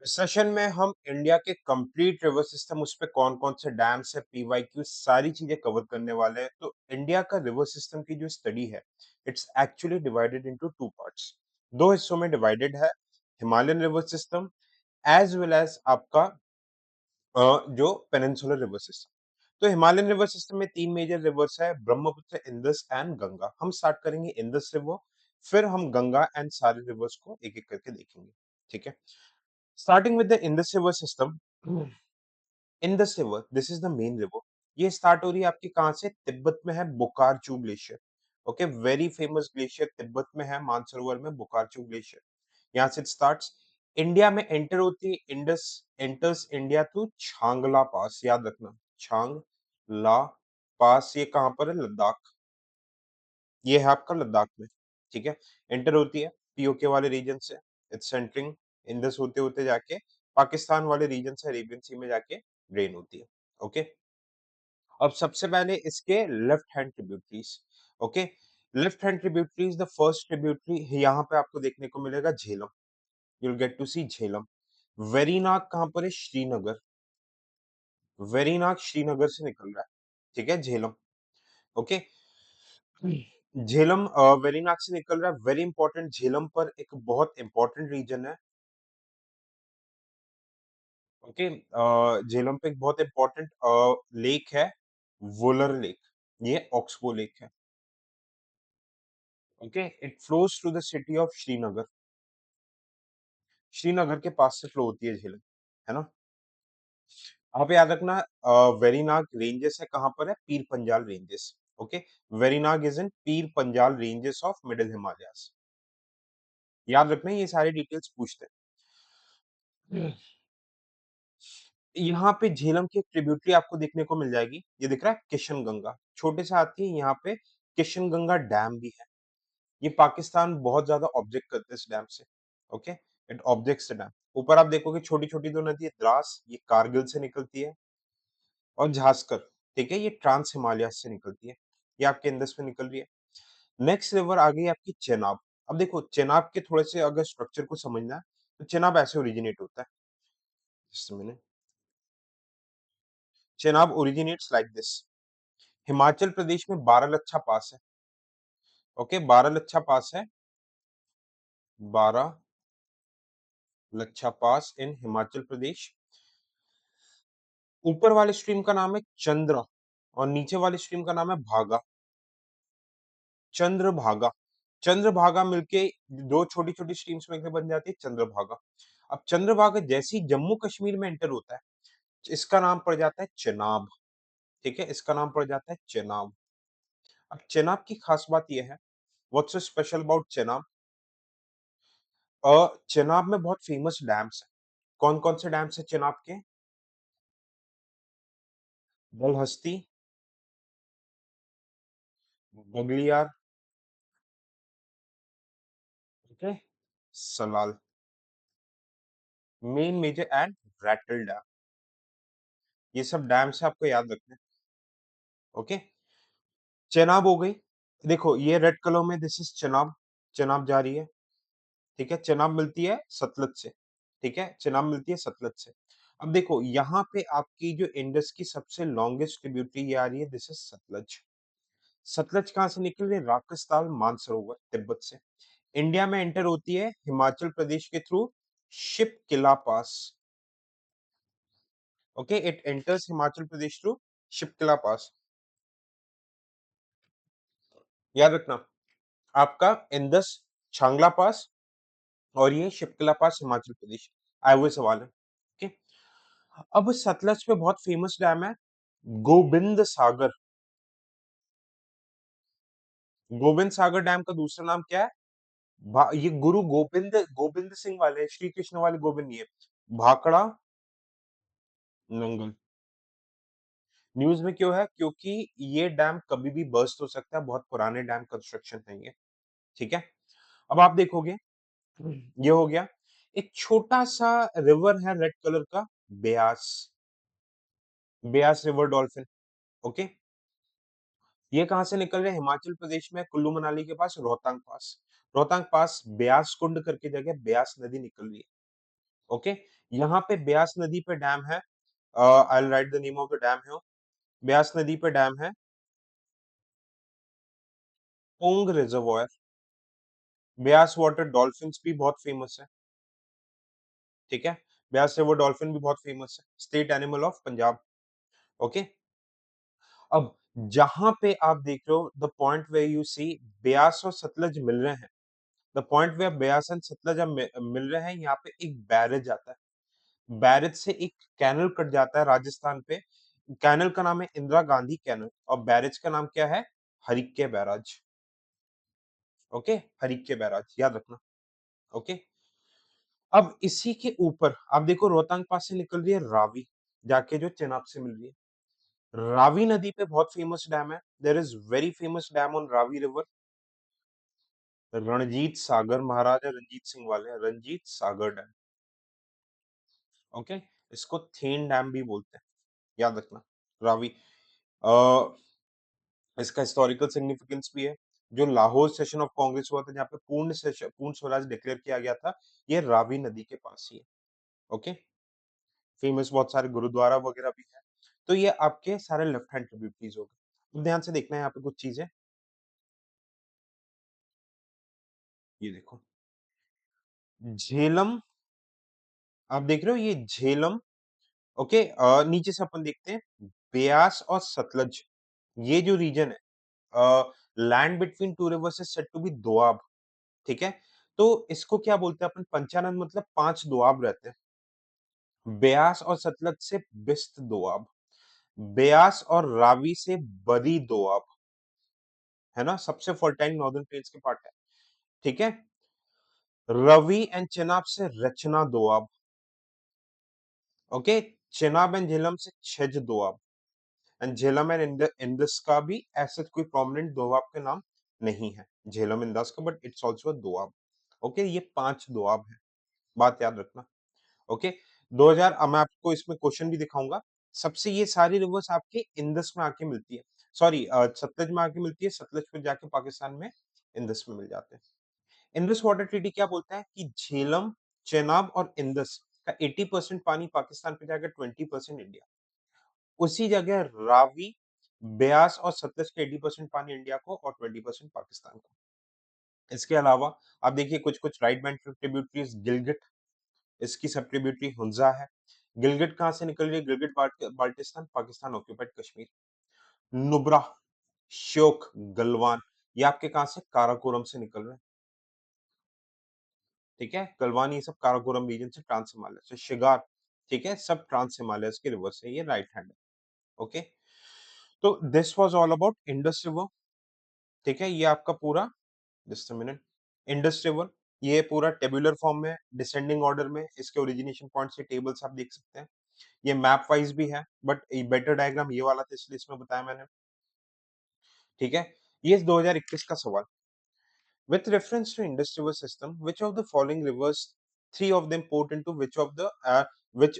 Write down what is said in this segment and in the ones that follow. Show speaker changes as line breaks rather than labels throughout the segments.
इस सेशन में हम इंडिया के कंप्लीट रिवर सिस्टम उस पे कौन-कौन से डैम्स है, पीवाईक्यू सारी चीजें कवर करने वाले हैं। तो इंडिया का रिवर सिस्टम की जो स्टडी है, it's actually divided into 2 parts. 2 हिस्सों में डिवाइडेड है, Himalayan river system as well as आपका जो पेनिनसुलर रिवर सिस्टम। तो हिमालयन रिवर सिस्टम में 3 मेजर रिवर्स है, ब्रह्मपुत्र, इंडस एंड गंगा। हम स्टार्ट करेंगे इंडस रिवर, फिर हम गंगा एंड सारे रिवर्स को एक-एक करके देखेंगे। ठीक है? Starting with the Indus River system, Indus River, this is the main river. ये स्टार्ट हो रही है आपकी कहाँ से? तिब्बत में है Bokharchu glacier. Okay, very famous glacier Tibet में है, मानसरोवर में बोकारचू ग्लेशियर। यहाँ से स्टार्ट्स। इंडिया में एंटर होती है, इंडस एंटर्स इंडिया थ्रू छांगला पास, याद रखना। छांगला पास ये कहाँ पर है? लद्दाख। ये है आपका लद्दाख में। ठीक है? एंटर होती है पीओके वाले रीजन से, इट्स एंटरिंग इंडस होते होते जाके पाकिस्तान वाले रीजन से अरेबियन सी में जाके ड्रेन होती है। ओके, अब सबसे पहले इसके left hand tributaries. Okay, left hand tributaries, the first tributary यहाँ पे आपको देखने को मिलेगा Jhelum. You will get to see Jhelum. Verinag कहाँ पर है? श्रीनगर। वेरीनाग श्रीनगर से निकल रहा है। ठीक है, झेलम। ओके, झेलम वेरीनाग से निकल रहा है, वेरी इंपॉर्टेंट। झेलम पर एक बहुत इंपॉर्टेंट रीजन है। ओके, झेलम पे एक बहुत इंपॉर्टेंट लेक है, वुलर लेक। ये ऑक्सबो लेक है। Okay, it flows to the city of Srinagar. Srinagar के पास से फ्लो होती है झेलम, है ना? आप याद रखना, वेरीनाग रेंजेस है कहाँ पर है? Pir Panjal ranges. Okay, Verinag is in Pir Panjal ranges of middle Himalayas. याद रखना, ये सारी डिटेल्स पूछते हैं। यहाँ पे झेलम की एक ट्रिब्यूटरी आपको देखने को मिल जाएगी। ये दिख रहा है किशन गंगा, छोटे से आती है यहाँ पे। किशन गंगा डैम भी है। ये पाकिस्तान बहुत ज्यादा ऑब्जेक्ट करते हैं इस डैम से। Okay, it objects the dam. ऊपर आप देखोगे छोटी छोटी दो नदी है, द्रास ये कारगिल से निकलती है, और झास्कर, ठीक है, ये ट्रांस हिमालयास से निकलती है। ये आपके इंडस में निकल रही है। नेक्स्ट रिवर आ गई आपकी चेनाब। अब देखो चेनाब के थोड़े से अगर स्ट्रक्चर को समझना है, तो चेनाब ऐसे ओरिजिनेट होता है। Just a minute. Chenab originates like this. Himachal Pradesh में बारालच्छा पास है। ओके, बारालच्छा पास है, बारालच्छा पास इन हिमाचल प्रदेश। ऊपर वाले स्ट्रीम का नाम है चंद्र, और नीचे वाले स्ट्रीम का नाम है भागा। चंद्रभागा। चंद्रभागा मिलके दो छोटी छोटी स्ट्रीम्स में बन जाती है चंद्रभागा। अब चंद्रभागा जैसे ही जम्मू कश्मीर में एंटर होता है, इसका नाम पड़ जाता है चेनाब। ठीक है, इसका नाम पड़ जाता है चेनाब। अब चेनाब की खास बात यह है, what's so special about Chenab? Chenab में बहुत फेमस डैम्स है। कौन कौन से डैम्स है चेनाब के? Dulhasti, Baglihar, okay, Salal. Main major and Ratle dam, ये सब डैम्स है, आपको याद रखने। ओके, चेनाब हो गई। देखो ये रेड कलर में, दिस इज चेनाब। चेनाब जा रही है। ठीक है, चेनाब मिलती है सतलज से। ठीक है, चेनाब मिलती है सतलज से। अब देखो यहाँ पे आपकी जो इंडस की सबसे लॉन्गेस्ट ट्रिब्यूटरी ये आ रही है, दिस इज सतलज। सतलज कहाँ से निकल रही है? राकसताल मानसरोवर तिब्बत से। इंडिया में एंटर होती है हिमाचल प्रदेश के through Shipki La pass. Okay, it enters Himachal Pradesh through Shipki La pass. याद रखना, आपका इंडस छांगला पास, और ये शिपकिला पास हिमाचल प्रदेश। आए हुए सवाल है। ओके, अब सतलज पे बहुत फेमस डैम है, गोबिंद सागर। गोबिंद सागर डैम का दूसरा नाम क्या है? ये गुरु गोबिंद गोबिंद सिंह वाले, श्री कृष्ण वाले गोबिंद नहीं है। भाखड़ा नंगल। न्यूज में क्यों है? क्योंकि ये डैम कभी भी बर्स्ट हो सकता है, बहुत पुराने डैम कंस्ट्रक्शन है ये। ठीक है, अब आप देखोगे, ये हो गया। एक छोटा सा रिवर है रेड कलर का, Beas. Beas river dolphin. Okay, ये कहाँ से निकल रहे हैं? हिमाचल प्रदेश में कुल्लू मनाली के पास रोहतांग पास। रोहतांग पास ब्यास कुंड करके जगह ब्यास नदी निकल रही है। ओके? यहाँ पे ब्यास नदी पे डैम है। I will write the name of the dam here. Beas नदी पे डैम है, Pong reservoir. Beas water dolphins भी बहुत फेमस है, ठीक है? ब्यास रिवर डॉल्फिन भी बहुत फेमस है, state animal of Punjab, okay? अब जहाँ पे आप देख रहे हो the point where you see Beas और सतलज मिल रहे हैं, the point where Beas and Sutlej अब मिल रहे हैं, यहाँ पे एक बैरेज आता है। बैरेज से एक कैनल कट जाता है राजस्थान पे। कैनल का नाम है इंदिरा गांधी कैनल और बैरेज का नाम क्या है? हरिक्के बैराज। ओके, हरिक्के बैराज याद रखना। ओके, अब इसी के ऊपर आप देखो रोहतांग पास से निकल रही है रावी, जाके जो चेनाब से मिल रही है। रावी नदी पे बहुत फेमस डैम है। There is very famous dam on Ravi river, Ranjit Sagar, Maharaja Ranjit Singh वाले रंजीत सागर डैम। ओके, इसको थेन डैम भी बोलते हैं, याद रखना। रावी, अ, इसका हिस्टोरिकल सिग्निफिकेंस भी है। जो लाहौर सेशन ऑफ कांग्रेस हुआ था, जहाँ पे पूर्ण स्वराज डिक्लेयर किया गया था, ये रावी नदी के पास ही है। ओके, फेमस बहुत सारे गुरुद्वारा वगैरह भी है। तो ये आपके सारे लेफ्ट हैंड ट्रिब्यूटरीज हो गए। अब ध्यान से देखना है यहाँ पे कुछ चीजें। ये देखो, झेलम, आप देख रहे हो ये झेलम। ओके, नीचे से अपन देखते हैं ब्यास और सतलज, ये जो रीजन है, land between two rivers is said to be Doab, ठीक है? तो इसको क्या बोलते हैं अपन? पंचानन, मतलब 5 दोआब रहते हैं। ब्यास और सतलज से बिस्त दोआब, ब्यास और रावी से बरी दोआब, है ना? सबसे फर्टाइल नॉर्दर्न प्लेन्स के पार्ट है, ठीक है? रवि एंड चेनाब से रचना दोआब, ओके? चेनाब एंड झेलम से Chhej Doab, and Jhelum and Indus का भी ऐसा कोई प्रोमिनेंट दोआब के नाम नहीं है, झेलम इंदस का, but it's also a Doab. Okay, ये 5 दोआब है, बात याद रखना। ओके, 2000, अब मैं आपको इसमें क्वेश्चन भी दिखाऊंगा। सबसे ये सारी रिवर्स आपके इंदस में आके मिलती है, सॉरी सतलज में आके मिलती है, सतलज फिर जाके पाकिस्तान में इंदस में मिल जाते हैं। इंदस वाटर ट्रीटी क्या बोलता है कि झेलम, चेनाब और इंदस का 80% पानी पाकिस्तान पे जाएगा, 20% इंडिया। उसी जगह रावी, ब्यास और सतलज के 80% पानी इंडिया को और 20% पाकिस्तान को। इसके अलावा आप देखिए कुछ कुछ राइट बैंक ट्रिब्यूटरीज, गिलगित, इसकी सब ट्रिब्यूटरी हुंजा है। गिलगित कहाँ से निकल रही है? गिलगित बाल्टिस्तान, पाकिस्तान ऑक्यूपाइड कश्मीर। नुब्रा, श्योक, गलवान, ये आपके कहाँ से? काराकोरम से निकल रहे हैं, ठीक है? गलवान ये सब काराकोरम रीजन से, ट्रांस हिमालय से। शिगार, ठीक है, सब ट्रांस हिमालय के रिवर से, ये राइट हैंड है। ओके, तो this was all about Indus river, ठीक है? ये आपका पूरा, just a minute, Indus river, ये पूरा टेबुलर फॉर्म में, डिसेंडिंग ऑर्डर में, इसके ओरिजिनेशन पॉइंट्स के टेबल्स आप देख सकते हैं। ये मैप वाइज भी है, बट ये बेटर डायग्राम ये वाला था, इसलिए इसमें बताया मैंने, ठीक है? ये 2021 का सवाल। With reference to Indus River system, which of the following rivers, three of them port into which of the which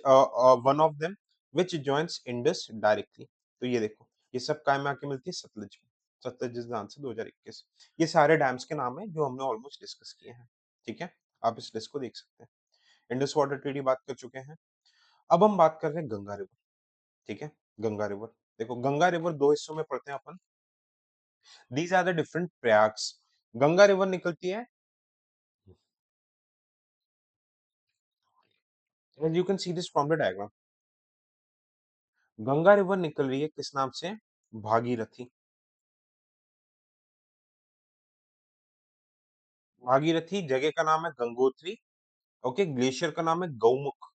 one of them which joins Indus directly? तो ये देखो, ये सब काय में आके मिलती है? सतलज में। Sutlej is the answer 2021। ये सारे डैम्स के नाम है जो हमने ऑलमोस्ट डिस्कस किए हैं, ठीक है? आप इस लिस्ट को देख सकते हैं। इंडस वाटर ट्रीटी बात कर चुके हैं। अब हम बात कर रहे हैं गंगा रिवर, ठीक है? गंगा रिवर, देखो गंगा रिवर दो हिस्सों में पढ़ते हैं अपन। These are the different Prayags. Ganga river निकलती है, as you can see this from the diagram, Ganga river निकल रही है किस नाम से? भागीरथी। भागीरथी जगह का नाम है गंगोत्री, ओके? ग्लेशियर का नाम है गौमुख,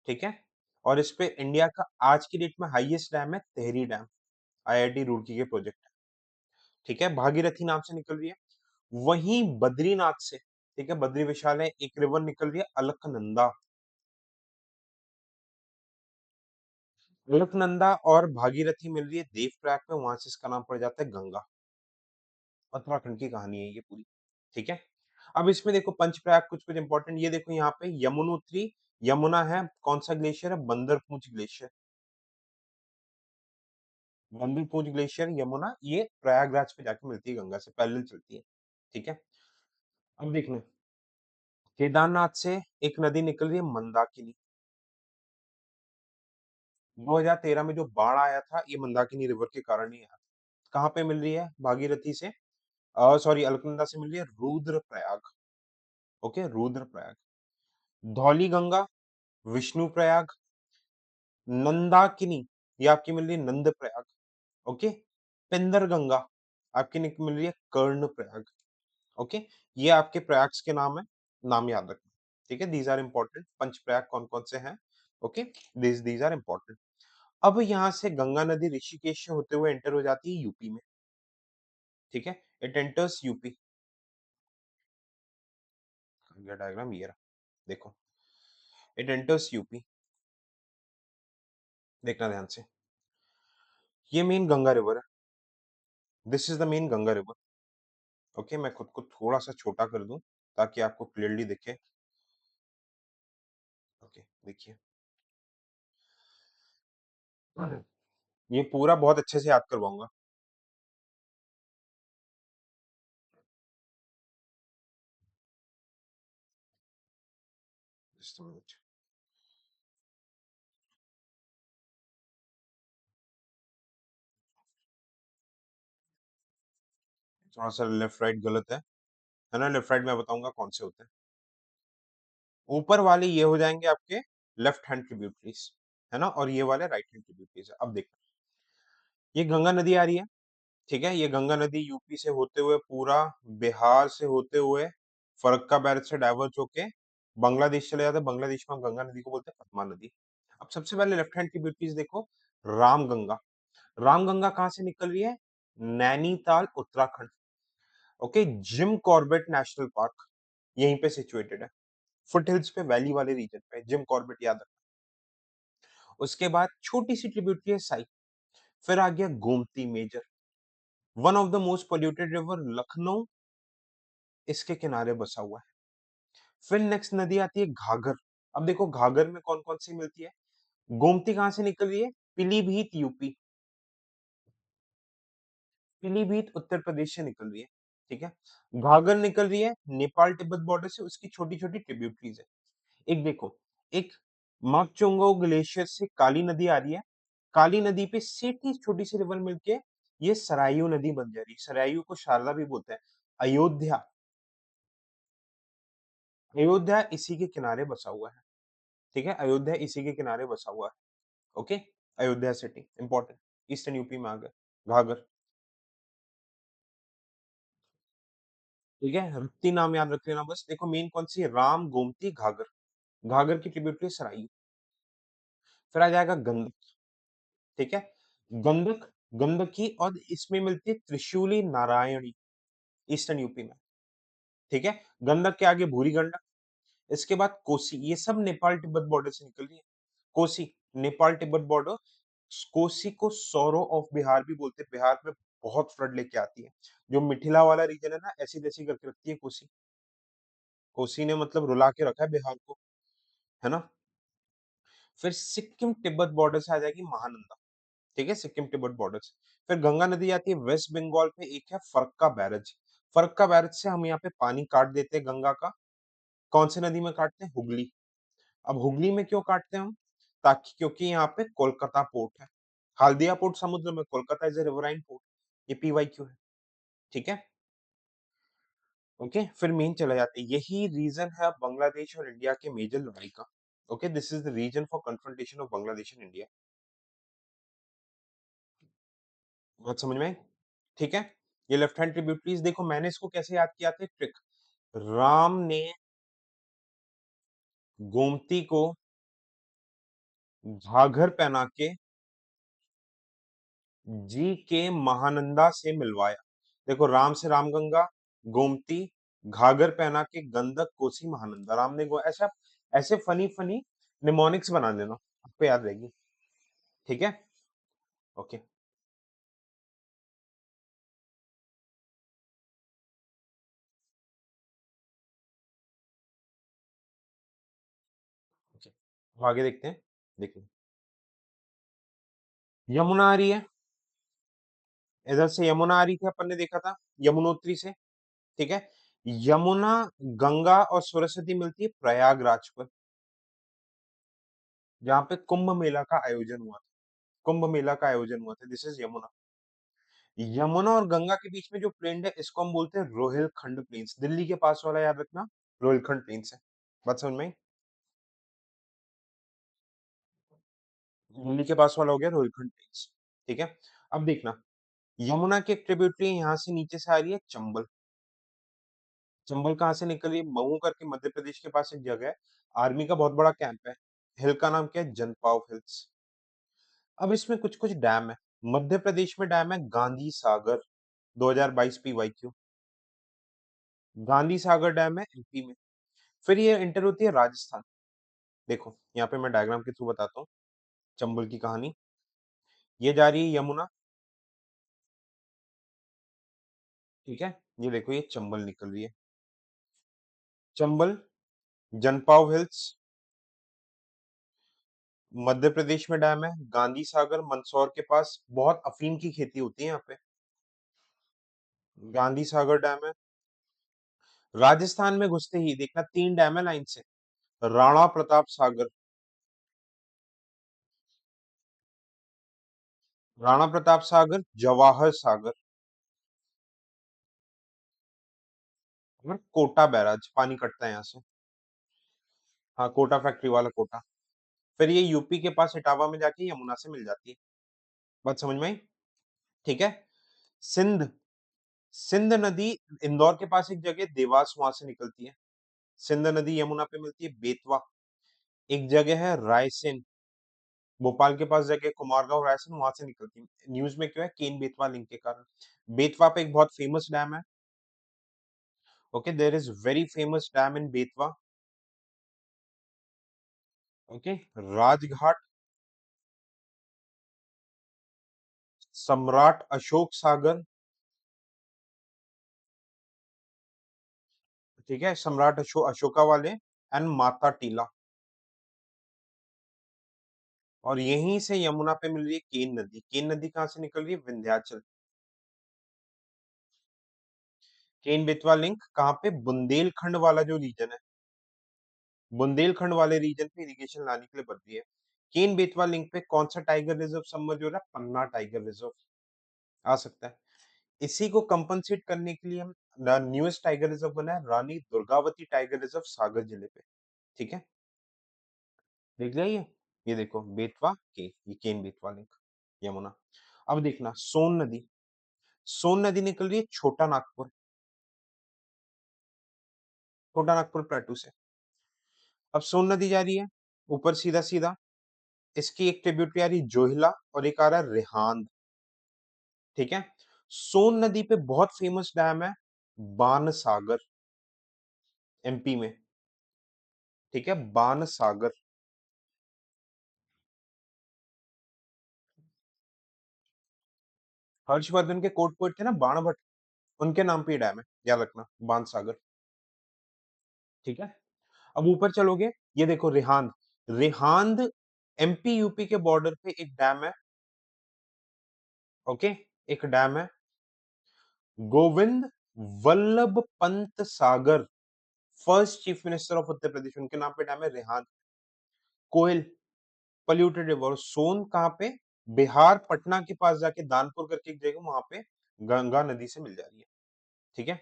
ठीक है? और इस पे इंडिया का आज की डेट में हाईएस्ट डैम है तेहरी डैम, आईआईटी रुड़की के प्रोजेक्ट है, ठीक है? भागीरथी नाम से निकल रही है। वहीं बद्रीनाथ से, ठीक है, बद्री विशाल है, एक रिवर निकल रही है अलकनंदा। अलकनंदा और भागीरथी मिल रही है देवप्रयाग में, वहां से इसका नाम पड़ जाता है गंगा। उत्तराखंड की कहानी है ये पूरी, ठीक है? अब इसमें देखो पंचप्रयाग कुछ कुछ इंपॉर्टेंट, ये देखो यहाँ पे यमुनोत्री, यमुना है, कौन सा ग्लेशियर है? बंदरपूंछ ग्लेशियर। बंदरपूंछ ग्लेशियर, यमुना, ये प्रयागराज पे जाके मिलती है, गंगा से पैरेलल चलती है, ठीक है? अब देखना, केदारनाथ से एक नदी निकल रही है मंदाकिनी। 2013 में जो बाढ़ आया था, ये मंदाकिनी रिवर के कारण ही आया। कहाँ पे मिल रही है? भागीरथी से सॉरी अलकनंदा से मिल रही है रुद्रप्रयाग। ओके, रुद्रप्रयाग। धौली गंगा, विष्णुप्रयाग, नंदाकिनी, ये आपकी मिल रही है नंदप्रयाग। ओके, पिंदर गंगा आपकी मिल रही है कर्णप्रयाग। ओके, ये आपके प्रयाग्स के नाम है, नाम याद रखना। ठीक है, these are important. Panch Prayag कौन कौन से हैं? Okay, these these are important. अब यहाँ से गंगा नदी ऋषिकेश से होते हुए एंटर हो जाती है यूपी में। ठीक है, इट एंटर्स यूपी। ये डायग्राम ये रहा, देखो, इट एंटर्स यूपी। देखना ध्यान से, ये मेन गंगा रिवर है। This is the main Ganga river. Okay, मैं खुद को थोड़ा सा छोटा कर दूं ताकि आपको क्लियरली दिखे। ओके, देखिए, ये पूरा बहुत अच्छे से याद करवाऊंगा। Just a minute. थोड़ा सा लेफ्ट राइट गलत है ना? लेफ्ट राइट मैं बताऊंगा कौन से होते हैं। ऊपर वाले ये हो जाएंगे आपके लेफ्ट हैंड ट्रिब्यूटरीज, है ना? और ये वाले राइट हैंड ट्रिब्यूटरीज है। अब देखो, ये गंगा नदी आ रही है। ठीक है, ये गंगा नदी यूपी से होते हुए पूरा बिहार से होते हुए फरक्का बैरेज से डाइवर्ट होके बांग्लादेश चले जाते हैं। बांग्लादेश में हम गंगा नदी को बोलते हैं पद्मा नदी। अब सबसे पहले लेफ्ट हैंड ट्रिब्यूटरीज देखो, रामगंगा। रामगंगा कहाँ से निकल रही है? Nainital, Uttarakhand. Okay, Jim Corbett national park यहीं पे सिचुएटेड है। फुटहिल्स पे, वैली वाले रीजन पे, जिम कॉर्बेट याद रखना। उसके बाद छोटी सी ट्रिब्यूटरी है साई। फिर आ गया Gomti major, one of the most polluted river, Lucknow इसके किनारे बसा हुआ है। फिर नेक्स्ट नदी आती है घाघर। अब देखो घाघर में कौन कौन सी मिलती है। गोमती कहाँ से निकल रही है? पीलीभीत यूपी, पीलीभीत उत्तर प्रदेश से निकल रही है। ठीक है, घाघर निकल रही है नेपाल तिब्बत बॉर्डर से, उसकी छोटी छोटी ट्रिब्यूटरीज है। एक देखो, एक माकचोंगो ग्लेशियर से काली नदी आ रही है। काली नदी पे सीधी छोटी सी रिवर मिलके ये सरायू नदी बन जा रही है। सरायू को शारदा भी बोलते हैं। अयोध्या, अयोध्या इसी के किनारे बसा हुआ है। ठीक है, अयोध्या इसी के किनारे बसा हुआ है। Okay, Ayodhya city important, eastern UP में आ गए। घाघर, ठीक है, रत्ती नाम याद रख लेना बस। देखो मेन कौन सी है? राम, गोमती, घाघर। घाघर की ट्रिब्यूटरी सरायू। फिर आ जाएगा गंडक। ठीक है, गंडक, गंडकी, और इसमें मिलती है त्रिशूली नारायणी, ईस्टर्न यूपी में। ठीक है, गंडक के आगे भूरी गंडक। इसके बाद कोसी, ये सब नेपाल तिब्बत बॉर्डर से निकल रही है। कोसी, नेपाल तिब्बत बॉर्डर। कोसी को सौरो ऑफ बिहार भी बोलते हैं। बिहार में बहुत फ्लड लेके आती है। जो मिथिला वाला रीजन है ना, ऐसी तैसी करके रखती है कोसी। कोसी ने मतलब रुला के रखा है बिहार को, है ना? फिर सिक्किम तिब्बत बॉर्डर से आ जाएगी महानंदा। ठीक है, सिक्किम तिब्बत बॉर्डर से। फिर गंगा नदी आती है वेस्ट बंगाल पे, एक है फरक्का बैरेज। फरक्का बैरेज से हम यहाँ पे पानी काट देते हैं गंगा का। कौन सी नदी में काटते हैं? हुगली। अब हुगली में क्यों काटते हैं हम? ताकि, क्योंकि यहाँ पे कोलकाता पोर्ट है। हल्दिया पोर्ट समुद्र में, Kolkata is a riverine port. ये पीवाईक्यू है। ठीक है, ओके। फिर मेन चला जाते हैं, यही रीजन है बांग्लादेश और इंडिया के मेजर लड़ाई का। Okay, this is the region for confrontation of Bangladesh and India. बात समझ में आई? ठीक है, ये लेफ्ट हैंड ट्रिब्यूटरीज देखो, मैंने इसको कैसे याद किया था, ट्रिक। राम ने गोमती को घाघर पहना के जी के महानंदा से मिलवाया। देखो, राम से रामगंगा, गोमती, घाघर पहना के गंडक, कोसी, महानंदा। राम ने ऐसा, ऐसे फनी फनी निमोनिक्स बना देना, आपको याद रहेगी। ठीक है, ओके, ओके। अब आगे देखते हैं। देखिए, यमुना आ रही है, इधर से यमुना आ रही थी, अपन ने देखा था यमुनोत्री से। ठीक है, यमुना, गंगा और सरस्वती मिलती है प्रयागराज पर, जहाँ पे कुंभ मेला का आयोजन हुआ था। कुंभ मेला का आयोजन हुआ था। This is Yamuna. यमुना और गंगा के बीच में जो प्लेन है, इसको हम बोलते हैं रोहिलखंड प्लेन्स। दिल्ली के पास वाला याद रखना, रोहिलखंड प्लेन्स है। बात समझ में आई? दिल्ली के पास वाला हो गया रोहिलखंड प्लेन्स। ठीक है। अब देखना, यमुना की एक ट्रिब्यूटरी यहाँ से नीचे से आ रही है, चंबल। चंबल कहाँ से निकल रही है? मऊ करके मध्य प्रदेश के पास एक जगह है, आर्मी का बहुत बड़ा कैंप है। हिल का नाम क्या है? जनपाव हिल्स। अब इसमें कुछ कुछ डैम है। मध्य प्रदेश में डैम है गांधी सागर, 2022 पीवाईक्यू। गांधी सागर डैम है एमपी में। फिर ये एंटर होती है राजस्थान। देखो यहाँ पे मैं डायग्राम के थ्रू बताता हूँ चंबल की कहानी। ये जा रही है यमुना, ठीक है। ये देखो ये चंबल निकल रही है। चंबल, जनपाव हिल्स, मध्य प्रदेश में डैम है गांधी सागर, मंदसौर के पास। बहुत अफीम की खेती होती है यहाँ पे। गांधी सागर डैम है। राजस्थान में घुसते ही देखना तीन डैम है लाइन से। राणा प्रताप सागर, राणा प्रताप सागर, जवाहर सागर और कोटा बैराज। पानी कटता है यहाँ से। हाँ, कोटा फैक्ट्री वाला कोटा। फिर ये यूपी के पास इटावा में जाके यमुना से मिल जाती है। बात समझ में आई? ठीक है। सिंध, सिंध नदी इंदौर के पास एक जगह देवास, वहां से निकलती है। सिंध नदी यमुना पे मिलती है। बेतवा, एक जगह है रायसेन, भोपाल के पास जगह कुमारगांव रायसेन, वहां से निकलती है। न्यूज में क्यों है? केन बेतवा लिंक के कारण। बेतवा पे एक बहुत फेमस डैम है। Okay, there is very famous dam in Betwa. Okay, Rajghat, Samrat Ashok सागर, ठीक है, सम्राट अशोका वाले, एंड माता टीला। और यहीं से यमुना पे मिल रही है केन नदी। केन नदी कहाँ से निकल रही है? विंध्याचल। केन बेतवा लिंक कहाँ पे? बुंदेलखंड वाला जो रीजन है, बुंदेलखंड वाले रीजन पे इरिगेशन लाने के लिए बन रही है। केन बेतवा लिंक पे कौन सा टाइगर रिजर्व सबमर्ज हो रहा है? पन्ना टाइगर रिजर्व आ सकता है। इसी को कंपनसेट करने के लिए हम न्यूएस्ट टाइगर रिजर्व बना है रानी दुर्गावती टाइगर रिजर्व, सागर जिले पे। ठीक है, देख लिया ये देखो बेतवा के, ये केन बेतवा लिंक, यमुना। अब देखना सोन नदी। सोन नदी निकल रही है छोटा नागपुर, छोटा नागपुर प्लेटू से। अब सोन नदी जा रही है ऊपर सीधा सीधा। इसकी एक ट्रिब्यूटरी आ रही है जोहिला और एक आ रहा है रिहांद। ठीक है। सोन नदी पे बहुत फेमस डैम है बाण सागर, एमपी में। ठीक है, बाण सागर। हर्षवर्धन के कोर्ट पोएट थे ना बाण भट्ट, उनके नाम पे डैम है, याद रखना, बाण सागर। ठीक है। अब ऊपर चलोगे, ये देखो रिहांद। रिहांद एमपी यूपी के बॉर्डर पे एक डैम है। ओके, एक डैम है Govind Vallabh Pant Sagar, first chief minister of Uttar Pradesh, उनके नाम पे डैम है रिहांद। कोयल, पोल्यूटेड रिवर। सोन कहाँ पे? बिहार, पटना के पास जाके दानपुर करके एक जगह, वहां पे गंगा नदी से मिल जा रही है। ठीक है।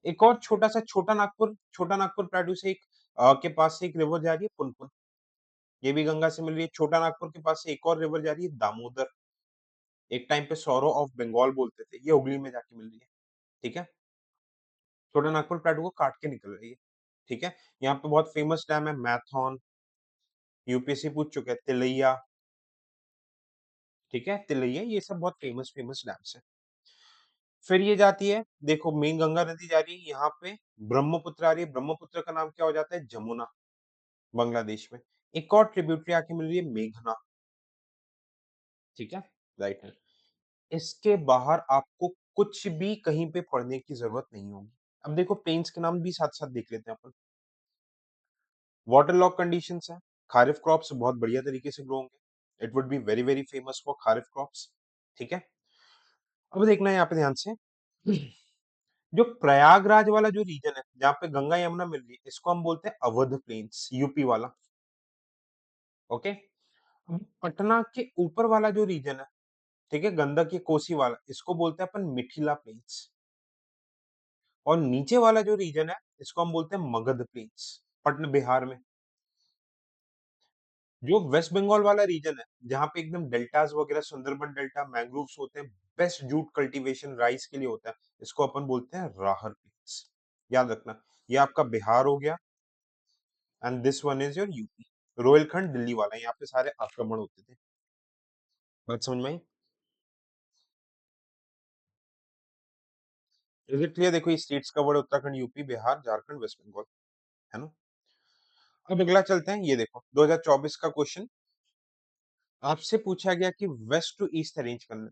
एक और छोटा सा छोटा नागपुर प्लेटू से एक के पास से एक रिवर जा रही है पुनपुन, ये भी गंगा से मिल रही है। छोटा नागपुर के पास से एक और रिवर जा रही है दामोदर, एक टाइम पे सौरो ऑफ बंगाल बोलते थे, ये हुगली में जाके मिल रही है। ठीक है। छोटा नागपुर प्लेटू को काट के निकल रही है। ठीक है। यहाँ पे बहुत फेमस डैम है मैथॉन, यूपीएससी पूछ चुके हैं, तिलैया। ठीक है, तिलैया, ये सब बहुत फेमस फेमस डैम्स है। फिर ये जाती है, देखो मेन गंगा नदी जा रही है यहाँ पे, ब्रह्मपुत्र आ रही है। ब्रह्मपुत्र का नाम क्या हो जाता है? जमुना, बांग्लादेश में। एक और ट्रिब्यूटरी आके मिल रही है मेघना। ठीक है, राइट है। इसके बाहर आपको कुछ भी कहीं पे पढ़ने की जरूरत नहीं होगी। अब देखो प्लेन्स के नाम भी साथ साथ देख लेते हैं अपन। वाटर लॉक कंडीशंस है, खारिफ क्रॉप्स बहुत बढ़िया तरीके से ग्रो होंगे। It would be very very famous for kharif crops. ठीक है। अब देखना है यहाँ पे ध्यान से, जो प्रयागराज वाला जो रीजन है, जहाँ पे गंगा यमुना मिल रही है, इसको हम बोलते हैं अवध प्लेन्स, यूपी वाला। ओके। अब पटना के ऊपर वाला जो रीजन है, ठीक है, गंडक या कोसी वाला, इसको बोलते हैं अपन मिथिला प्लेन्स। और नीचे वाला जो रीजन है, इसको हम बोलते हैं मगध प्लेन्स, पटना बिहार में। जो वेस्ट बंगाल वाला रीजन है, जहाँ पे एकदम डेल्टास वगैरह, सुंदरबन डेल्टा, मैंग्रोव्स होते हैं, बेस्ट जूट कल्टीवेशन राइस के लिए होता है, इसको अपन बोलते हैं राहर प्लेन्स। याद रखना, ये आपका बिहार हो गया, and this one is your UP. Rohilkhand Delhi वाला, यहाँ पे सारे आक्रमण होते थे। बात समझ में आई? Is it clear? देखो ये states covered, Uttarakhand, UP, Bihar, Jharkhand, West Bengal, है ना। अब अगला चलते हैं, ये देखो 2024 का क्वेश्चन। आपसे पूछा गया कि वेस्ट टू ईस्ट अरेंज करना।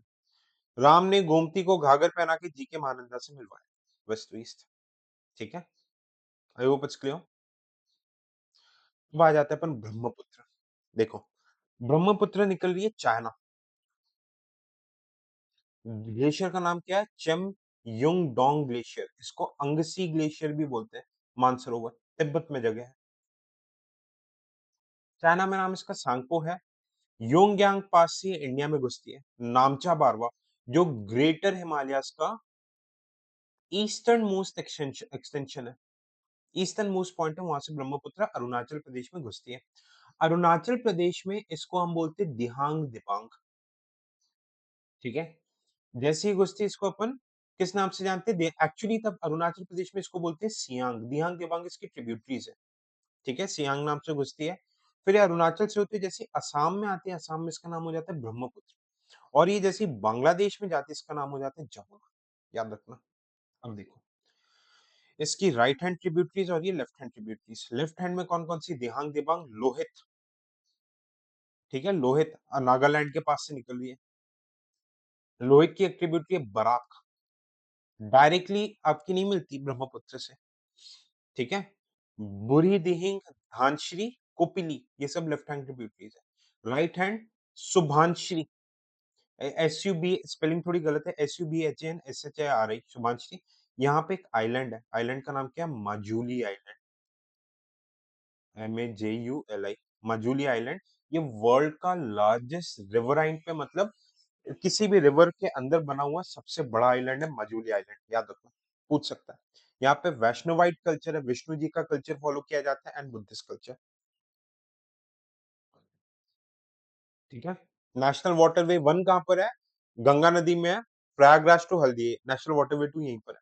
राम ने गोमती को घाघर पहना के जी के महानंदा से मिलवाया, वेस्ट टू ईस्ट। ठीक है, आई होप इट्स क्लियर। अब आ जाते हैं अपन ब्रह्मपुत्र। देखो, ब्रह्मपुत्र निकल रही है चाइना। ग्लेशियर का नाम क्या है? चेम युंग डोंग ग्लेशियर, इसको अंगसी ग्लेशियर भी बोलते हैं। मानसरोवर तिब्बत में जगह है। चाइना में नाम इसका सांगपो है। योंगयांग पास से इंडिया में घुसती है। नामचा बारवा, जो ग्रेटर हिमालयस का ईस्टर्न मोस्ट एक्सटेंशन है, ईस्टर्न मोस्ट पॉइंट है, वहां से ब्रह्मपुत्र अरुणाचल प्रदेश में घुसती है। अरुणाचल प्रदेश में इसको हम बोलते हैं दिहांग दिबांग। ठीक है, जैसे ही घुसती है, इसको अपन किस नाम से जानते हैं? एक्चुअली तब अरुणाचल प्रदेश में इसको बोलते हैं सियांग। दिहांग दिबांग इसकी ट्रिब्यूटरीज है। ठीक है, सियांग नाम से घुसती है। फिर ये अरुणाचल से होती है, जैसे असम में आती है, असम में इसका नाम हो जाता है ब्रह्मपुत्र। और ये जैसे बांग्लादेश में जाती है, इसका नाम हो जाता है जमुना। याद रखना। अब देखो, इसकी राइट हैंड ट्रिब्यूटरीज और ये left hand tributaries. Left hand में कौन कौन सी? दिहांग दिबांग, लोहित। ठीक है, लोहित नागालैंड के पास से निकल रही है। लोहित की एक ट्रिब्यूटरी है बराक, डायरेक्टली आपकी नहीं मिलती ब्रह्मपुत्र से। ठीक है, बुरी दिहिंग, धानश्री, कोपिली, ये सब लेफ्ट हैंड ट्रिब्यूटरीज है। Right hand Subansiri, S U B, spelling थोड़ी गलत है, S U B H N S H I R I, Shubhanshri. यहाँ पे एक आइलैंड है, आइलैंड का नाम क्या है? Majuli island, MAJULI, Majuli island. ये वर्ल्ड का लार्जेस्ट रिवराइन पे, मतलब किसी भी रिवर के अंदर बना हुआ सबसे बड़ा आइलैंड है माजुली आइलैंड। याद रखना, पूछ सकता है। यहाँ पे वैष्णवाइट कल्चर है, विष्णु जी का कल्चर फॉलो किया जाता है, एंड बुद्धिस्ट कल्चर। ठीक है, नेशनल वाटरवे वन कहाँ पर है? गंगा नदी में है। प्रयागराज टू हल्दी, नेशनल वाटरवे टू यहीं पर है।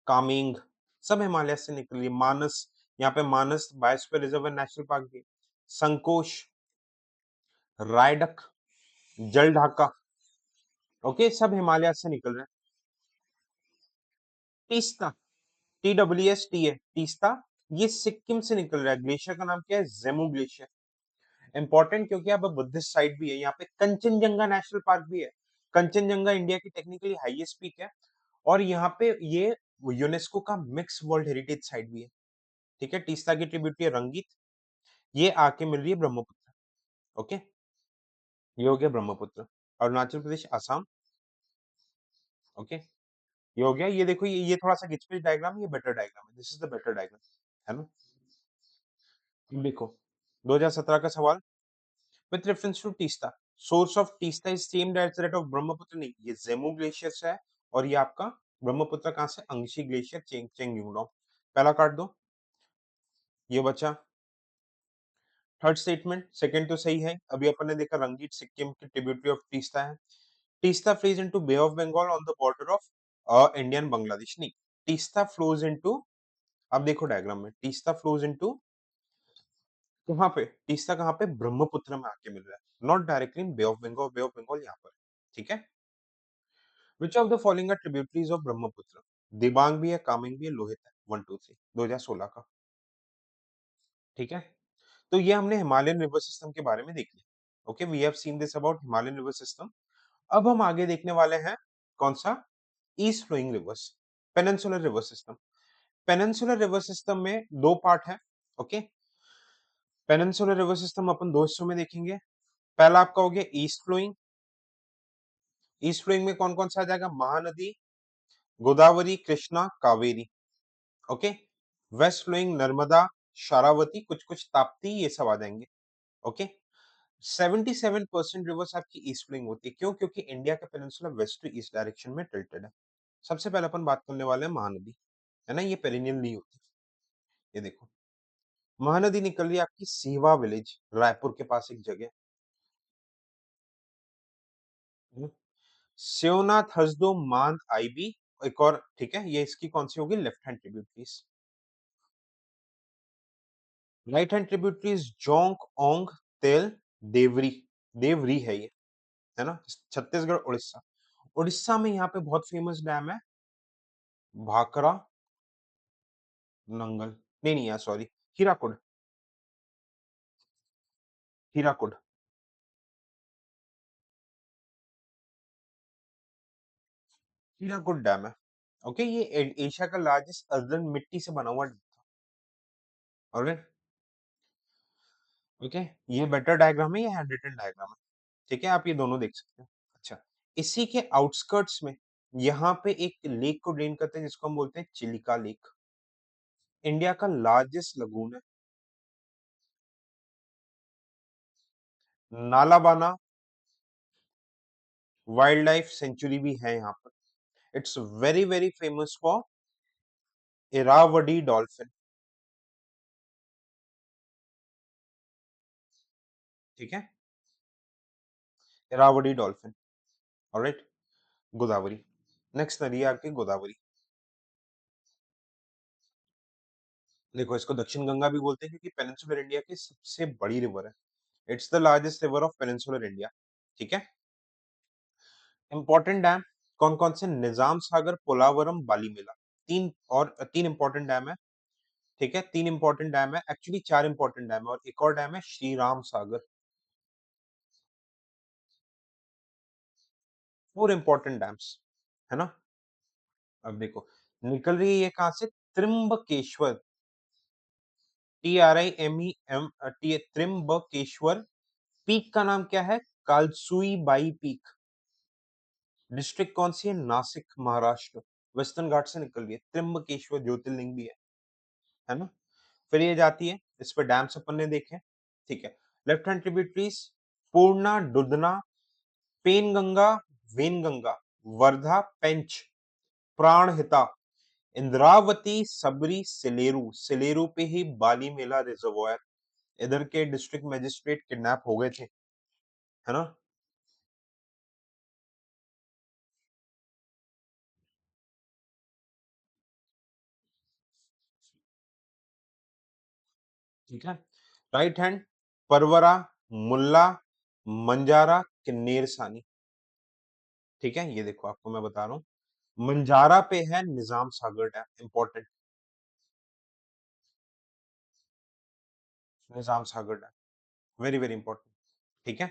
कामेंग, सब हिमालय से निकल रही है। मानस, यहाँ पे मानस बायोस्फीयर रिजर्व नेशनल पार्क भी है। संकोश, रायडक, जल ढाका, ओके, सब हिमालय से निकल रहे हैं। तीस्ता, TWS है, तीस्ता, ये सिक्किम से निकल रहा है। ग्लेशियर का नाम क्या है? जेमू ग्लेशियर। इंपॉर्टेंट, क्योंकि यहाँ पे बुद्धिस्ट साइट भी है। यहाँ पे कंचनजंगा नेशनल पार्क भी है। कंचनजंगा इंडिया की टेक्निकली हाईएस्ट पीक है। और यहाँ पे ये यूनेस्को का मिक्स वर्ल्ड हेरिटेज साइट भी है। ठीक है, तीस्ता की ट्रिब्यूटरी है रंगीत, ये आके मिल रही है ब्रह्मपुत्र। ओके, ये हो गया ब्रह्मपुत्र। अरुणाचल प्रदेश, असम। ओके, ये हो गया। ये देखो, ये थोड़ा सा गिचपिच डायग्राम, ये बेटर डायग्राम है, this is the better diagram, है ना। देखो 2017 का सवाल, with reference to Teesta, source of Teesta is same as that of Brahmaputra. नहीं, ये जेमू ग्लेशियर से है। और ये आपका ब्रह्मपुत्र कहाँ से? अंगशी ग्लेशियर, चेंगयूडोंग। पहला काट दो, ये बचा। थर्ड स्टेटमेंट, सेकंड तो सही है। अभी अपन ने देखा रंगीत सिक्किम की ट्रिब्यूटरी ऑफ तीस्ता है। Teesta flows into Bay of Bengal on the border of India and Bangladesh. नहीं, तीस्ता फ्लोज इनटू, अब देखो डायग्राम में, तीस्ता फ्लोज इनटू कहाँ पे? तीस्ता कहाँ पे? ब्रह्मपुत्र में आके मिल रहा है, not directly in Bay of Bengal. Bay of Bengal यहाँ पर है। ठीक है, which of the following are tributaries of Brahmaputra? Dibang भी है, कामेंग भी है, लोहित है। 1 2 3 2016 का। ठीक है, तो ये हमने हिमालयन रिवर सिस्टम के बारे में देख लिया। Okay, we have seen this about Himalayan river system. अब हम आगे देखने वाले हैं कौन सा? East flowing rivers, peninsular river system. Peninsular river system में दो पार्ट है। ओके, पेनिनसुलर रिवर सिस्टम अपन दो हिस्सों में देखेंगे। पहला आपका हो गया ईस्ट फ्लोइंग। ईस्ट फ्लोइंग में कौन कौन सा आ जाएगा? Mahanadi, Godavari, Krishna, Kaveri. Okay. West flowing Narmada, Sharavati, कुछ कुछ ताप्ती, ये सब आ जाएंगे। ओके। 77% रिवर्स आपकी ईस्ट फ्लोइंग होती है। क्यों? क्योंकि इंडिया का peninsula west to east direction में टिल्टेड है। सबसे पहले अपन बात करने वाले हैं महानदी, है ना? ये पेरिनियल नहीं होती। ये देखो, महानदी निकल रही है आपकी सीवा विलेज, रायपुर के पास एक जगह है। शिवनाथ हसदो मांद आईबी, एक और, ठीक है? ये इसकी कौन सी होगी? Left hand tributaries. Right hand tributaries Jonk, Ong, तेल, देवरी। देवरी है ये, है ना? छत्तीसगढ़, उड़ीसा। उड़ीसा में यहाँ पे बहुत फेमस डैम है, भाखरा नंगल, नहीं नहीं यार, सॉरी, हीराकुड। हीराकुड। हीराकुड डैम है। ओके, ये एशिया का लार्जेस्ट अर्दन मिट्टी से बना हुआ। ऑलराइट। ओके। ये बेटर डायग्राम है, ये हैंड रिटन डायग्राम है। ठीक है, आप ये दोनों देख सकते हैं। अच्छा, इसी के आउटस्कर्ट्स में यहाँ पे एक लेक को ड्रेन करते हैं जिसको हम बोलते हैं चिलिका लेक। इंडिया का लार्जेस्ट लगून है। नालाबाना वाइल्ड लाइफ सेंचुरी भी है यहाँ पर। It's very very famous for Irrawaddy dolphin. ठीक है, Irrawaddy dolphin. Alright. Godavari. Next नदी है आपकी गोदावरी। देखो, इसको दक्षिण गंगा भी बोलते हैं क्योंकि पेनिनसुलर इंडिया की सबसे बड़ी रिवर है। It's the largest river of peninsular India. ठीक है। इंपॉर्टेंट डैम कौन कौन से? निजाम सागर, पोलावरम, बालीमेला। तीन इंपॉर्टेंट डैम है। ठीक है, तीन इंपॉर्टेंट डैम है, एक्चुअली चार इंपॉर्टेंट डैम है, और एक और डैम है Shri Ram Sagar. Four important dams, है ना? अब देखो, निकल रही है ये कहां से? त्रिम्बकेश्वर, TRIMEM, त्रिम्बकेश्वर। पीक का नाम क्या है? कालसुई बाई पीक। डिस्ट्रिक्ट कौन सी है? नासिक, महाराष्ट्र। वेस्टर्न घाट से निकल रही है। त्रिम्बकेश्वर ज्योतिर्लिंग भी है ना? फिर ये जाती है, इस पे डैम्स अपन ने देखे। ठीक है। लेफ्ट हैंड ट्रिब्यूटरीज, पूर्णा, दुधना, पेनगंगा, वेनगंगा, वर्धा, पेंच, प्राणहिता, इंद्रावती, सबरी, सिलेरू। सिलेरू पे ही बाली मेला रिजर्वायर। इधर के डिस्ट्रिक्ट मजिस्ट्रेट किडनैप हो गए थे, है ना? ठीक है। राइट हैंड, परवरा, मुल्ला, मंजारा, किन्नेर सानी। ठीक है, ये देखो आपको मैं बता रहा हूँ, मंजारा पे है निजाम सागर डैम, इंपॉर्टेंट। निजाम सागर डैम, वेरी वेरी इंपॉर्टेंट। ठीक है।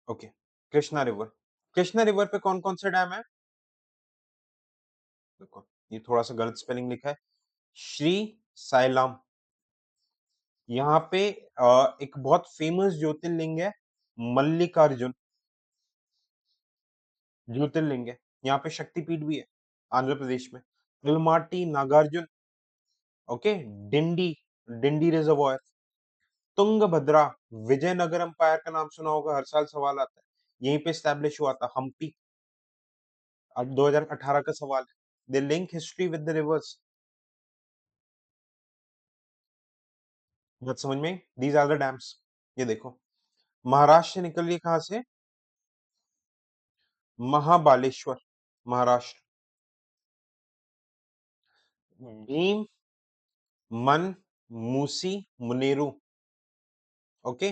Okay. Krishna river. Krishna river पे कौन कौन से डैम है? देखो, ये थोड़ा सा गलत स्पेलिंग लिखा है, श्री साइलाम। यहाँ पे एक बहुत फेमस ज्योतिर्लिंग है, मल्लिकार्जुन ज्योतिर्लिंग है। यहाँ पे शक्तिपीठ भी है, आंध्र प्रदेश में। Almatti, Nagarjun. Okay. Dindi, Dindi reservoir. Tungabhadra, Vijayanagar empire का नाम सुना होगा, हर साल सवाल आता है। यहीं पे स्टैब्लिश हुआ था हम्पी। अब 2018 का सवाल है। They link history with the rivers. बात समझ में? These are the dams. ये देखो, महाराष्ट्र से निकल रही है कहां से? महाबालेश्वर, महाराष्ट्र। भीम, मन, मूसी, मुनेरू। ओके।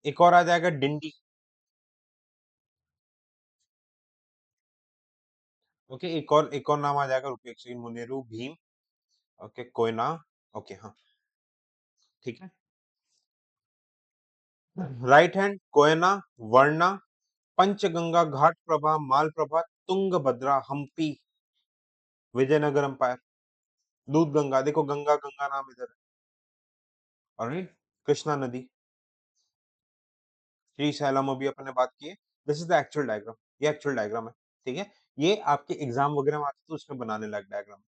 एक और आ जाएगा डिंडी। ओके, एक और नाम आ जाएगा, रुकिए एक second, Muneru, Bhima. Okay, Koyna. Okay, हाँ। ठीक है। Right hand, Koyna, Warna, Panchganga, Ghataprabha, Malaprabha, Tungabhadra, Hampi, Vijayanagara empire, Doodhganga. देखो, गंगा गंगा नाम इधर है। ऑलराइट। कृष्णा नदी, श्री सैलम अभी अपन ने बात की है। This is the actual diagram, ये एक्चुअल डायग्राम है, ठीक है? ये आपके एग्जाम वगैरह में आता है तो उसमें बनाने लायक डायग्राम।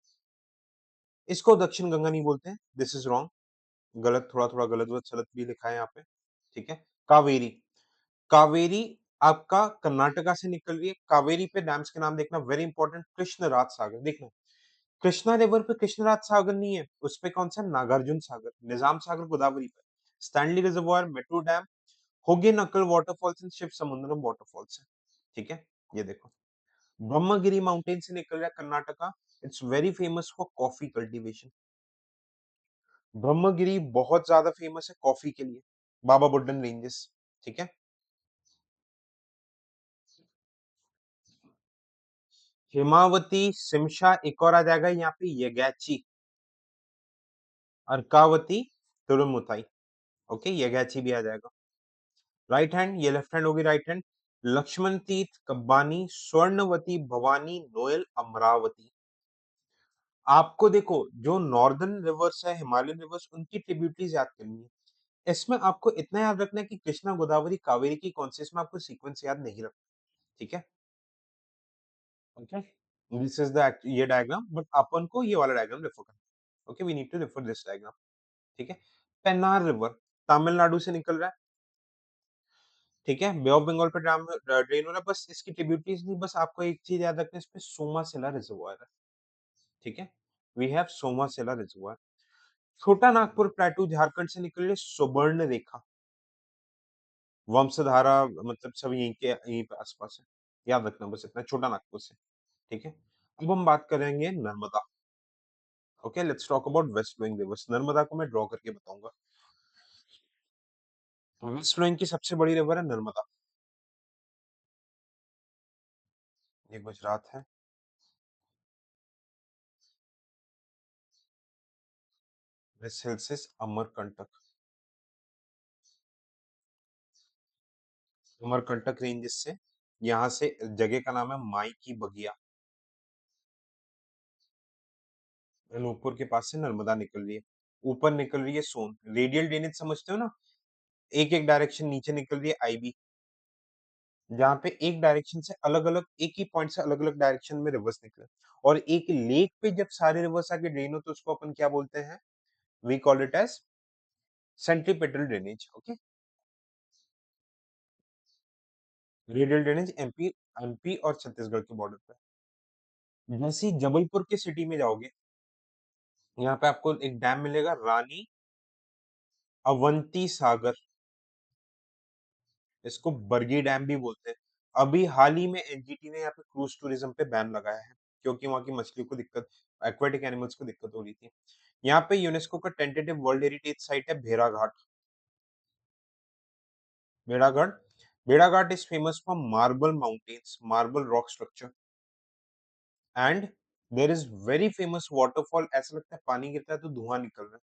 इसको दक्षिण गंगा नहीं बोलते हैं, दिस इज रॉन्ग, गलत, थोड़ा-थोड़ा गलत-वलत सलत भी लिखा है यहाँ पे, ठीक है? कावेरी, कावेरी आपका कर्नाटका से निकल रही है। कावेरी पे डैम्स के नाम देखना वेरी इंपॉर्टेंट, कृष्णराज सागर देखना। कृष्णा रिवर पे कृष्णराज सागर नहीं है, उस पे कौन सा नागार्जुन सागर, निजाम सागर गोदावरी पे, Stanley reservoir, metro dam, Hogenakkal waterfalls and Shivasamudram waterfalls है, ठीक है? ये देखो, ब्रह्मगिरी माउंटेन से निकल रहा है Karnataka, it's very famous for coffee cultivation. Brahmagiri बहुत ज्यादा फेमस है कॉफी के लिए, बाबा बुडन रेंजेस, ठीक है? हिमावती, शिमशा, एक और आ जाएगा यहाँ पे यगैची, अर्कावती, तिरुमुथाई, ओके, यगैची भी आ जाएगा। राइट हैंड, ये लेफ्ट हैंड होगी राइट हैंड, लक्ष्मण तीर्थ, कब्बानी, स्वर्णवती, भवानी, नोयल, अमरावती। आपको देखो, जो नॉर्दर्न रिवर्स है, हिमालयन रिवर्स, उनकी ट्रिब्यूटरीज याद करनी है। इसमें आपको इतना याद रखना है कि कृष्णा, गोदावरी, कावेरी की कौन सी, इसमें आपको सीक्वेंस याद नहीं रखना, ठीक है? ओके, दिस इज द ये डायग्राम, बट अपन को ये वाला डायग्राम रेफर करना है। Okay, we need to refer this diagram, ठीक है? पेन्नार रिवर तमिलनाडु से निकल रहा है, ठीक है? बे ऑफ बंगाल पे ड्रेन हो रहा है, बस इसकी ट्रिब्यूटरीज नहीं, बस आपको एक चीज याद रखना है, इस पे सोमासेला रिजर्वायर है, ठीक है? We have Somasila reservoir. Chota Nagpur प्लेटू Jharkhand से निकल रही है, सुवर्ण रेखा, वंशधारा, मतलब सब यहीं पे आसपास है, याद रखना बस इतना, छोटा नागपुर से, ठीक है? अब हम बात करेंगे Narmada. Okay, let's talk about west flowing rivers. Narmada को मैं ड्रॉ करके बताऊंगा। वेस्ट फ्लोइंग की सबसे बड़ी रिवर है नर्मदा, ये गुजरात है। This hills is Amarkantak, Amarkantak ranges से, यहाँ से जगह का नाम है माई की बगिया, अनूपपुर के पास से नर्मदा निकल रही है, ऊपर निकल रही है सोन, रेडियल ड्रेनेज समझते हो ना, एक एक डायरेक्शन नीचे निकल रही है आईबी, जहाँ पे एक डायरेक्शन से अलग अलग, एक ही पॉइंट से अलग अलग डायरेक्शन में रिवर्स निकले, और एक लेक पे जब सारे रिवर्स आके ड्रेन हो तो उसको अपन क्या बोलते हैं, we call it as centripetal drainage, okay? Radial drainage MP, MP और छत्तीसगढ़ के बॉर्डर पे। जैसे ही जबलपुर के सिटी में जाओगे, यहाँ पे आपको एक डैम मिलेगा, रानी अवंती सागर, इसको बरगी डैम भी बोलते हैं। अभी हाल ही में एनजीटी ने यहाँ पे क्रूज टूरिज्म पे बैन लगाया है, क्योंकि वहाँ की मछलियों को दिक्कत, एक्वेटिक एनिमल्स को दिक्कत हो रही थी। यहाँ पे यूनेस्को का टेंटेटिव वर्ल्ड हेरिटेज साइट है भेड़ाघाट, भेड़ाघाट, भेड़ाघाट is famous for marble mountains, marble rock structure, and there is very famous waterfall, ऐसा लगता है पानी गिरता है तो धुआं निकल रहा है,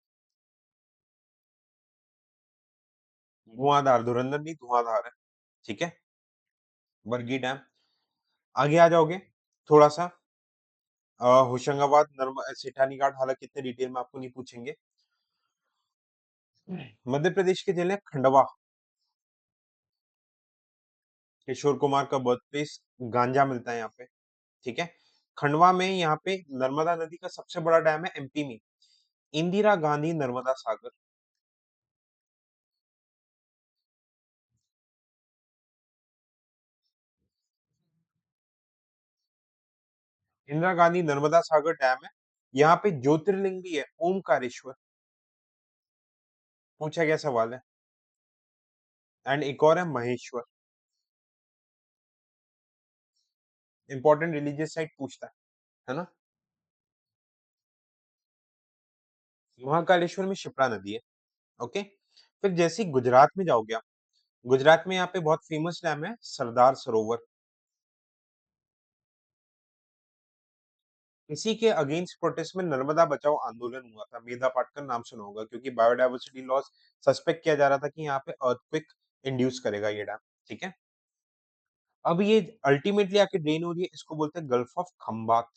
धुआंधार, धुरंधर नहीं, धुआंधार है, ठीक है? बरगी डैम। आगे आ जाओगे थोड़ा सा, होशंगाबाद, सेठानी घाट, हालांकि इतने डिटेल में आपको नहीं पूछेंगे। मध्य प्रदेश के जिले खंडवा, किशोर कुमार का बर्थ प्लेस, गांजा मिलता है यहाँ पे, ठीक है? खंडवा में यहाँ पे नर्मदा नदी का सबसे बड़ा डैम है एमपी में, इंदिरा गांधी नर्मदा सागर। इंदिरा गांधी नर्मदा सागर डैम है, यहाँ पे ज्योतिर्लिंग भी है, ओमकारेश्वर, पूछा गया सवाल है, एंड एक और है महेश्वर, इंपॉर्टेंट रिलीजियस साइट पूछता है ना? महाकालेश्वर में शिप्रा नदी है, ओके? फिर जैसे ही गुजरात में जाओगे आप, गुजरात में यहाँ पे बहुत फेमस डैम है सरदार सरोवर, इसी के अगेंस्ट प्रोटेस्ट में नर्मदा बचाओ आंदोलन हुआ था, मेधा पाटकर नाम सुना होगा, क्योंकि बायोडायवर्सिटी लॉस सस्पेक्ट किया जा रहा था कि यहाँ पे अर्थक्वेक इंड्यूस करेगा ये डैम, ठीक है? अब ये अल्टीमेटली आके ड्रेन हो रही है, इसको बोलते हैं गल्फ ऑफ खंबात,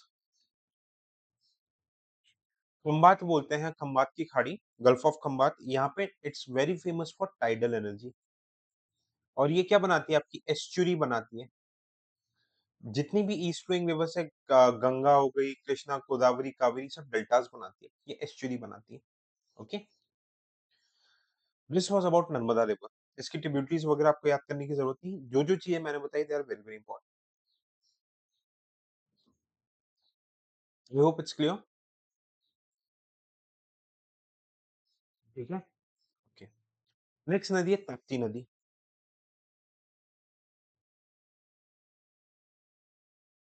खंबात बोलते हैं, खंबात की खाड़ी, गल्फ ऑफ खंबात, यहाँ पे it's very famous for tidal energy, और ये क्या बनाती है? आपकी एस्चुरी बनाती है। जितनी भी ईस्ट फ्लोइंग रिवर्स है, गंगा हो गई, कृष्णा, गोदावरी, कावेरी, सब डेल्टास बनाती है। ये एस्चुरी बनाती है। Okay, this was about Narmada river. इसकी ट्रिब्यूटरीज वगैरह आपको याद करने की जरूरत नहीं। जो जो चीजें मैंने बताई, they are very very important. I hope it's clear. ठीक है, ओके। नेक्स्ट नदी है ताप्ती नदी।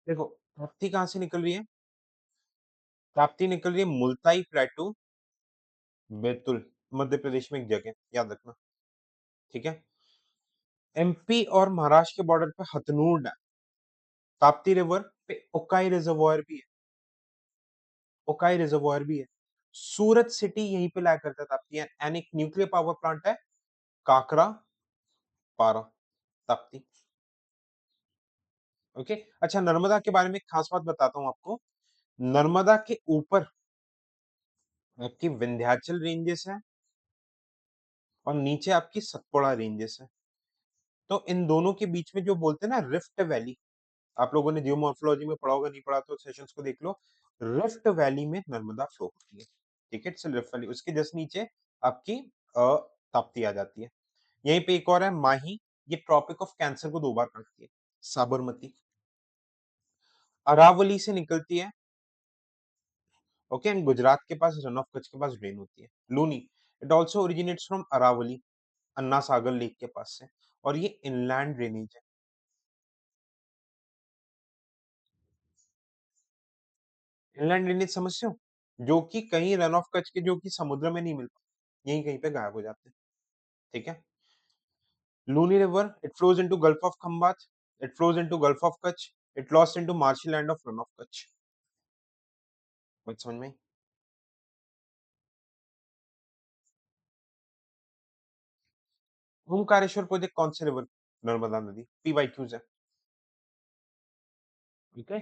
देखो, ताप्ती कहाँ से निकल रही है? ताप्ती निकल रही है मुल्ताई प्लेटू, बैतुल, मध्य प्रदेश में एक जगह, याद रखना। ठीक है, एमपी और महाराष्ट्र के बॉर्डर पे हथनूर डैम। ताप्ती रिवर पे उकाई रिजर्वॉयर भी है। उकाई रिजर्वॉयर भी है। सूरत सिटी यहीं पे ला करता है ताप्ती, एंड एक न्यूक्लियर पावर प्लांट है, काकरा पारा, ताप्ती। ओके, अच्छा, नर्मदा के बारे में एक खास बात बताता हूँ आपको। नर्मदा के ऊपर आपकी विंध्याचल रेंजेस है, और नीचे आपकी सतपुड़ा रेंजेस है। तो इन दोनों के बीच में जो बोलते हैं ना रिफ्ट वैली, आप लोगों ने जियोमॉर्फोलॉजी में पढ़ा होगा, नहीं पढ़ा तो सेशंस को देख लो। रिफ्ट वैली में नर्मदा फ्लो होती है। ठीक है, इट्स रिफ्ट वैली। उसके जस्ट नीचे आपकी ताप्ती आ जाती है। यहीं पे एक और है माही, ये ट्रॉपिक ऑफ कैंसर को 2 बार काटती है। साबरमती, अरावली से निकलती है। ओके, एंड गुजरात के पास रन ऑफ कच्छ के पास ड्रेन होती है। Luni, it also originates from Aravalli, Anna Sagar lake के पास से, और ये इनलैंड ड्रेनेज है। इनलैंड ड्रेनेज समझते हो? जो कि कहीं रन ऑफ कच्छ के, जो कि समुद्र में नहीं मिलता, यहीं कहीं पे गायब हो जाते हैं। ठीक है, Luni river, it flows into Gulf of Khambhat, it flows into Gulf of Kutch, it lost into marshy land of Rann of Kutch. बात समझ में आई? ओमकारेश्वर प्रोजेक्ट कौन से रिवर? नर्मदा नदी, पीवाईक्यूज है। ठीक है,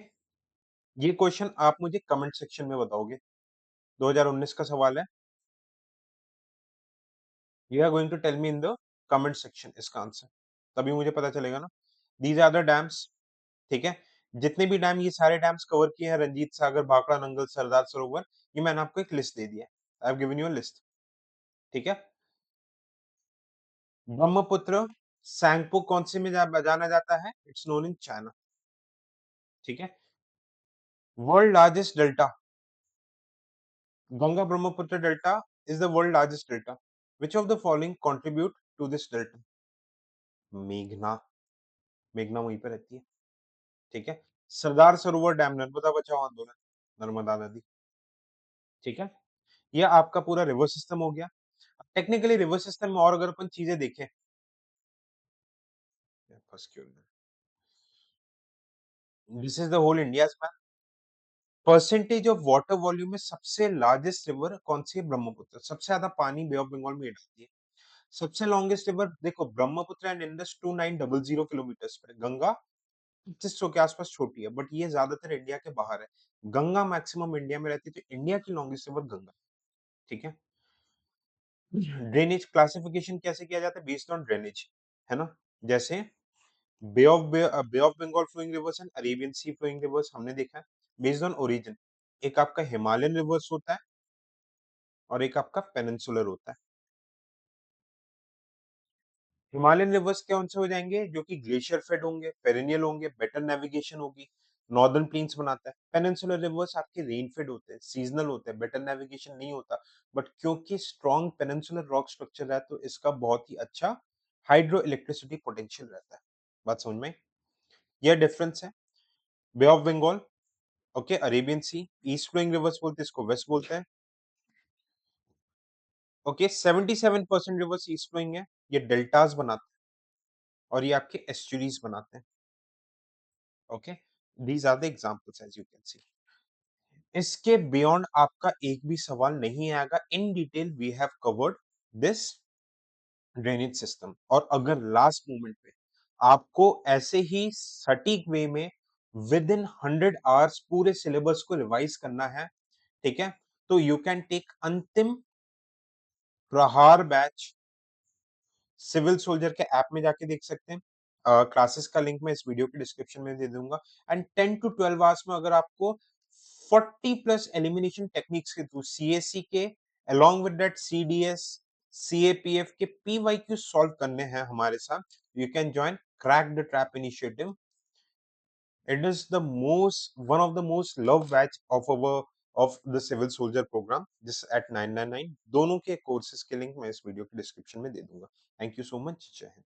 ये क्वेश्चन आप मुझे कमेंट सेक्शन में बताओगे। 2019 का सवाल है। You are going to tell me in the comment section इसका आंसर, तभी मुझे पता चलेगा ना। These are the dams. ठीक है, जितने भी डैम, ये सारे डैम्स कवर किए हैं, रंजीत सागर, भाखड़ा नंगल, सरदार सरोवर, ये मैंने आपको एक लिस्ट दे दिया है। I have given you a list. ठीक है, ब्रह्मपुत्र सैंगपो कौन से में जाना जाता है? It's known in China. ठीक है, world largest delta, Ganga Brahmaputra delta is the world largest delta. Which of the following contribute to this delta? मेघना, मेघना वहीं पे रहती है। ठीक है, सरदार सरोवर डैम, नर्मदा बचाओ आंदोलन, नर्मदा नदी। ठीक है, ये आपका पूरा रिवर सिस्टम हो गया। टेक्निकली रिवर सिस्टम में और अगर अपन चीजें देखें, this is the whole India map. Percentage of water volume में सबसे लार्जेस्ट रिवर कौन सी है? ब्रह्मपुत्र। सबसे ज्यादा पानी बे ऑफ बंगाल में ये डालती है। सबसे लॉन्गेस्ट रिवर देखो, ब्रह्मपुत्र एंड इंडस 2900 किलोमीटर पे। गंगा 2500 के आसपास छोटी है, बट ये ज्यादातर इंडिया के बाहर है। गंगा मैक्सिमम इंडिया में रहती है, तो इंडिया की लॉन्गेस्ट रिवर गंगा। ठीक है, ड्रेनेज क्लासिफिकेशन कैसे किया जाता है? बेस्ड ऑन ड्रेनेज, है ना। जैसे bay of Bengal flowing rivers and Arabian sea flowing rivers हमने देखा है। बेस्ड ऑन ओरिजिन, एक आपका हिमालयन रिवर्स होता है, और एक आपका पेनिनसुलर होता है। हिमालयन रिवर्स कौन से हो जाएंगे? जो कि ग्लेशियर फेड होंगे, पेरिनियल होंगे, बेटर नेविगेशन होगी, नॉर्दर्न प्लेन्स बनाता है। पेनिनसुलर रिवर्स आपके रेन फेड होते हैं, सीजनल होते हैं, बेटर नेविगेशन नहीं होता, बट क्योंकि स्ट्रॉन्ग पेनिनसुलर रॉक स्ट्रक्चर है, तो इसका बहुत ही अच्छा हाइड्रो इलेक्ट्रिसिटी पोटेंशियल रहता है। बात समझ में? यह डिफरेंस है। Bay of Bengal, okay, Arabian sea, east flowing rivers बोलते हैं, इसको वेस्ट बोलते हैं। ओके, 77% रिवर्स ईस्ट फ्लोइंग है, ये डेल्टास बनाते हैं, और ये आपके एस्चुरीज बनाते हैं। Okay, these are the examples as you can see. इसके बियॉन्ड आपका एक भी सवाल नहीं आएगा। In detail we have covered this drainage system. और अगर लास्ट मोमेंट पे आपको ऐसे ही सटीक वे में विद इन 100 आवर्स पूरे सिलेबस को रिवाइज करना है, ठीक है, तो यू कैन टेक अंतिम प्रहार बैच सिविल सोल्जर के ऐप में जाके देख सकते हैं। क्लासेस का लिंक मैं इस वीडियो के डिस्क्रिप्शन में दे दूँगा एंड 10 टू 12 आवर्स में अगर आपको 40 प्लस एलिमिनेशन टेक्निक्स के थ्रू सीएससी के along with that CDS, CAPF के पीवाईक्यू सॉल्व करने हैं हमारे साथ, you can join crack the trap initiative. It is the most one of the most loved batch of the civil soldier program जिस at 999 दोनों के courses के link मैं इस वीडियो के डिस्क्रिप्शन में दे दूंगा। Thank you so much. जय हिंद।